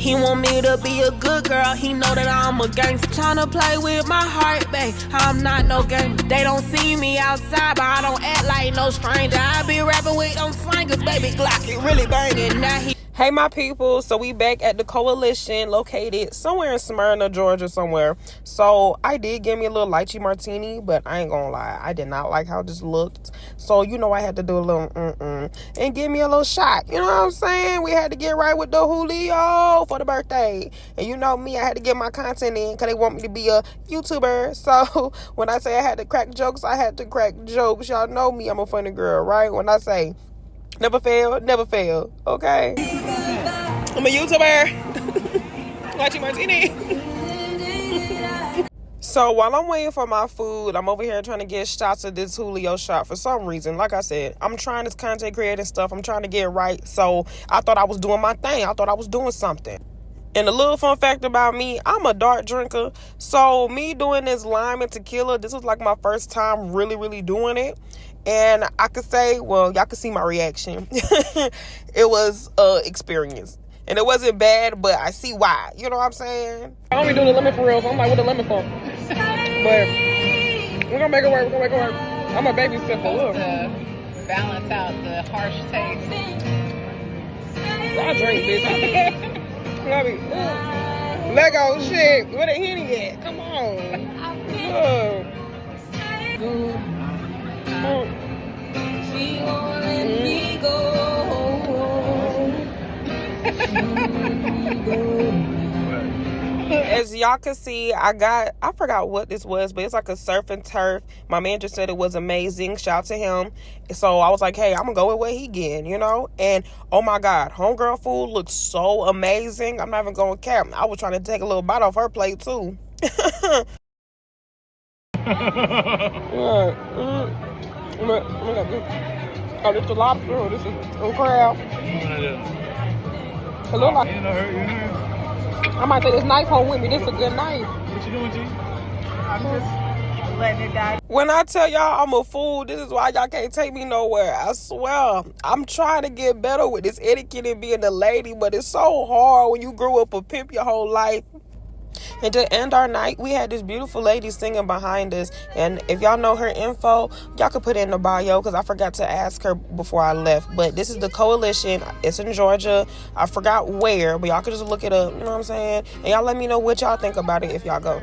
He want me to be a good girl. He know that I'm a gangster. Tryna play with my heart, babe. I'm not no game. They don't see me outside, but I don't act like no stranger. I be rapping with them slangers, baby. Glock, it really banging. Now he. Hey, my people. So we back at the Coalition, located somewhere in Smyrna, Georgia, somewhere. So I did give me a little lychee martini, but I ain't gonna lie, I did not like how this looked. So you know I had to do a little and give me a little shot. You know what I'm saying? We had to get right with the Julio for the birthday. And you know me, I had to get my content in because they want me to be a YouTuber. So when I say I had to crack jokes, I had to crack jokes. Y'all know me, I'm a funny girl, right? When I say never fail, never fail. Okay? I'm a YouTuber. Lychee martini. So while I'm waiting for my food, I'm over here trying to get shots of this Julio shot for some reason. Like I said, I'm trying this content creating stuff. I'm trying to get right. So I thought I was doing my thing. I thought I was doing something. And a little fun fact about me, I'm a dark drinker. So me doing this lime and tequila, this was like my first time really doing it. And I could say, well, y'all could see my reaction. It was experience. And it wasn't bad, but I see why. You know what I'm saying? I don't be doing the lemon for real, so I'm like, what the lemon for? But we're gonna make it work. I'm a babysit for real. To balance out the harsh taste. I drink, bitch. Lego shit. Where the Henny at? Come on. She won't let me go. As y'all can see, I forgot what this was, but it's like a surf and turf. My man just said it was amazing. Shout out to him. So I was like, hey, I'm gonna go with what he getting, you know? And oh my God, homegirl food looks so amazing. I'm not even gonna cap. I was trying to take a little bite off her plate too. Oh, this is a lobster or this is a crab? It look like. I might take this knife home with me. This is a good knife. What you doing, G? I'm just letting it die. When I tell y'all I'm a fool, this is why y'all can't take me nowhere. I swear. I'm trying to get better with this etiquette and being a lady, but it's so hard when you grew up a pimp your whole life. And to end our night, we had this beautiful lady singing behind us. And if y'all know her info, y'all can put it in the bio because I forgot to ask her before I left. But this is the Coalition. It's in Georgia. I forgot where, but y'all can just look it up. You know what I'm saying? And y'all let me know what y'all think about it if y'all go.